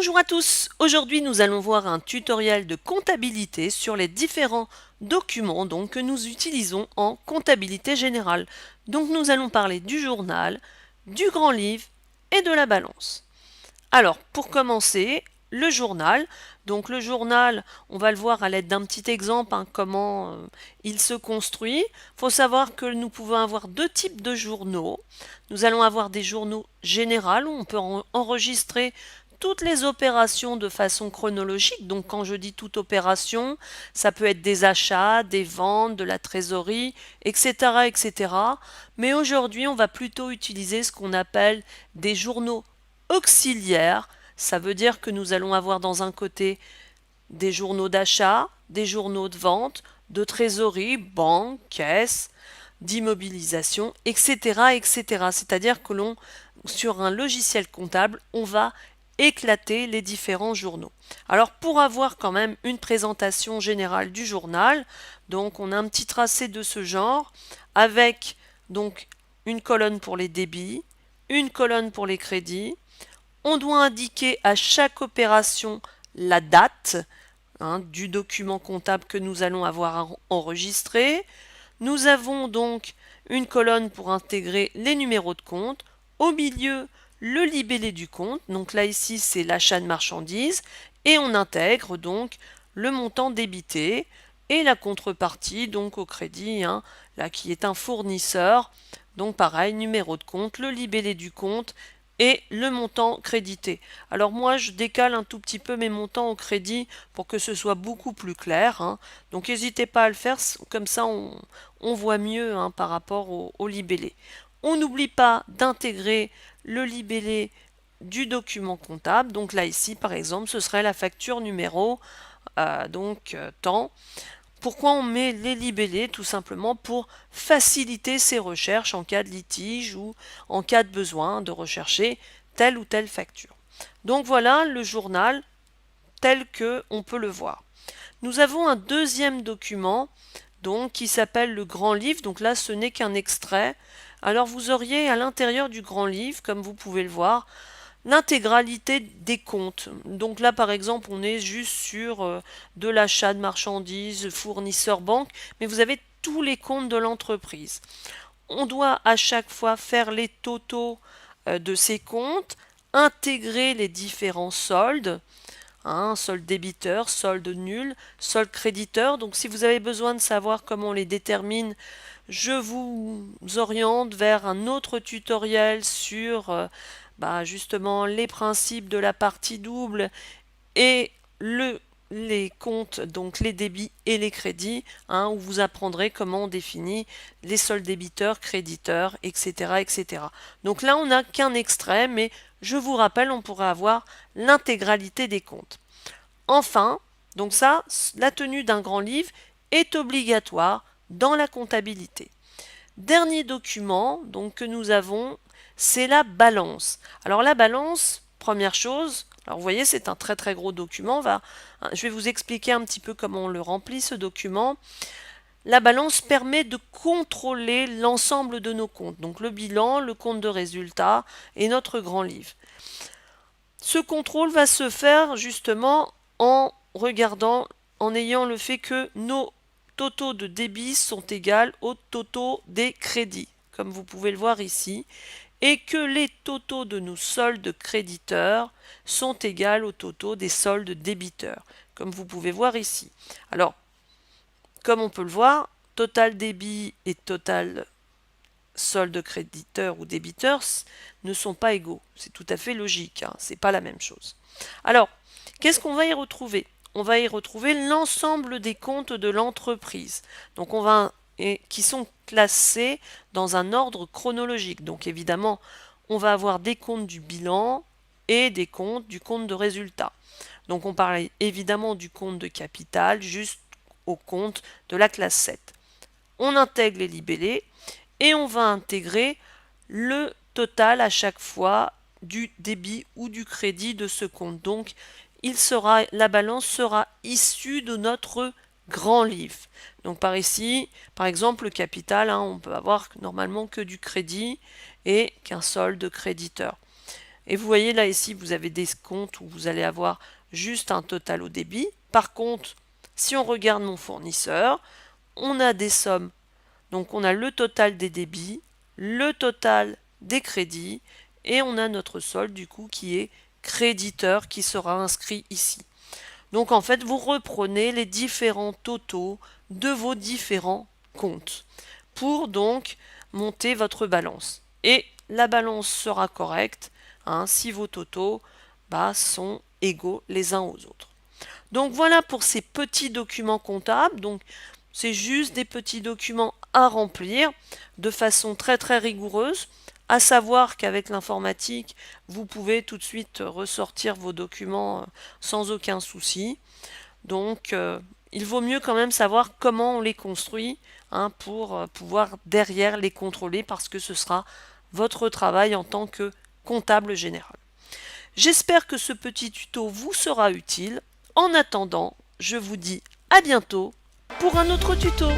Bonjour à tous, aujourd'hui nous allons voir un tutoriel de comptabilité sur les différents documents que nous utilisons en comptabilité générale. Donc nous allons parler du journal, du grand livre et de la balance. Alors pour commencer, le journal. Donc le journal, on va le voir à l'aide d'un petit exemple comment il se construit. Il faut savoir que nous pouvons avoir deux types de journaux. Nous allons avoir des journaux généraux où on peut enregistrer toutes les opérations de façon chronologique. Donc quand je dis toute opération, ça peut être des achats, des ventes, de la trésorerie, etc., etc. Mais aujourd'hui, on va plutôt utiliser ce qu'on appelle des journaux auxiliaires. Ça veut dire que nous allons avoir dans un côté des journaux d'achat, des journaux de vente, de trésorerie, banque, caisse, d'immobilisation, etc., etc. C'est-à-dire que sur un logiciel comptable, on va éclater les différents journaux. Alors pour avoir quand même une présentation générale du journal, donc on a un petit tracé de ce genre avec donc une colonne pour les débits, une colonne pour les crédits. On doit indiquer à chaque opération la date du document comptable que nous allons avoir enregistré. Nous avons donc une colonne pour intégrer les numéros de compte. Au milieu, le libellé du compte. Donc là, ici, c'est l'achat de marchandises. Et on intègre donc le montant débité et la contrepartie, donc au crédit, là qui est un fournisseur. Donc pareil, numéro de compte, le libellé du compte et le montant crédité. Alors moi, je décale un tout petit peu mes montants au crédit pour que ce soit beaucoup plus clair. Donc n'hésitez pas à le faire, comme ça on voit mieux par rapport au libellé. On n'oublie pas d'intégrer le libellé du document comptable. Donc là ici par exemple ce serait la facture numéro temps. Pourquoi on met les libellés? Tout simplement pour faciliter ses recherches en cas de litige ou en cas de besoin de rechercher telle ou telle facture. Donc voilà le journal tel que on peut le voir. Nous avons un deuxième document donc qui s'appelle le grand livre. Donc là ce n'est qu'un extrait. Alors vous auriez à l'intérieur du grand livre, comme vous pouvez le voir, l'intégralité des comptes. Donc là par exemple on est juste sur de l'achat de marchandises, fournisseur banque, mais vous avez tous les comptes de l'entreprise. On doit à chaque fois faire les totaux de ces comptes, intégrer les différents soldes, solde débiteur, solde nul, solde créditeur. Donc si vous avez besoin de savoir comment on les détermine, je vous oriente vers un autre tutoriel sur justement les principes de la partie double et les comptes, donc les débits et les crédits, où vous apprendrez comment on définit les soldes débiteurs, créditeurs, etc., etc. Donc là, on n'a qu'un extrait, mais je vous rappelle, on pourrait avoir l'intégralité des comptes. Enfin, donc ça, la tenue d'un grand livre est obligatoire dans la comptabilité. Dernier document donc que nous avons, c'est la balance. Alors la balance, première chose, alors vous voyez c'est un très très gros document, je vais vous expliquer un petit peu comment on le remplit ce document. La balance permet de contrôler l'ensemble de nos comptes, donc le bilan, le compte de résultat et notre grand livre. Ce contrôle va se faire justement en regardant, en ayant le fait que nos totaux de débit sont égaux aux totaux des crédits, comme vous pouvez le voir ici, et que les totaux de nos soldes créditeurs sont égaux aux totaux des soldes débiteurs, comme vous pouvez voir ici. Alors, comme on peut le voir, total débit et total solde créditeur ou débiteur ne sont pas égaux. C'est tout à fait logique, c'est pas la même chose. Alors, qu'est-ce qu'on va y retrouver? On va y retrouver l'ensemble des comptes de l'entreprise. Donc qui sont classés dans un ordre chronologique. Donc évidemment, on va avoir des comptes du bilan et des comptes du compte de résultat. Donc on parle évidemment du compte de capital jusqu'au compte de la classe 7. On intègre les libellés et on va intégrer le total à chaque fois du débit ou du crédit de ce compte. Donc la balance sera issue de notre grand livre. Donc par ici, par exemple, le capital, on peut avoir normalement que du crédit et qu'un solde créditeur. Et vous voyez là ici, vous avez des comptes où vous allez avoir juste un total au débit. Par contre, si on regarde mon fournisseur, on a des sommes. Donc on a le total des débits, le total des crédits et on a notre solde du coup qui est créditeur qui sera inscrit ici. Donc en fait, vous reprenez les différents totaux de vos différents comptes pour donc monter votre balance. Et la balance sera correcte si vos totaux sont égaux les uns aux autres. Donc voilà pour ces petits documents comptables. Donc c'est juste des petits documents à remplir de façon très très rigoureuse. À savoir qu'avec l'informatique, vous pouvez tout de suite ressortir vos documents sans aucun souci. Donc il vaut mieux quand même savoir comment on les construit pour pouvoir derrière les contrôler parce que ce sera votre travail en tant que comptable général. J'espère que ce petit tuto vous sera utile. En attendant, je vous dis à bientôt pour un autre tuto.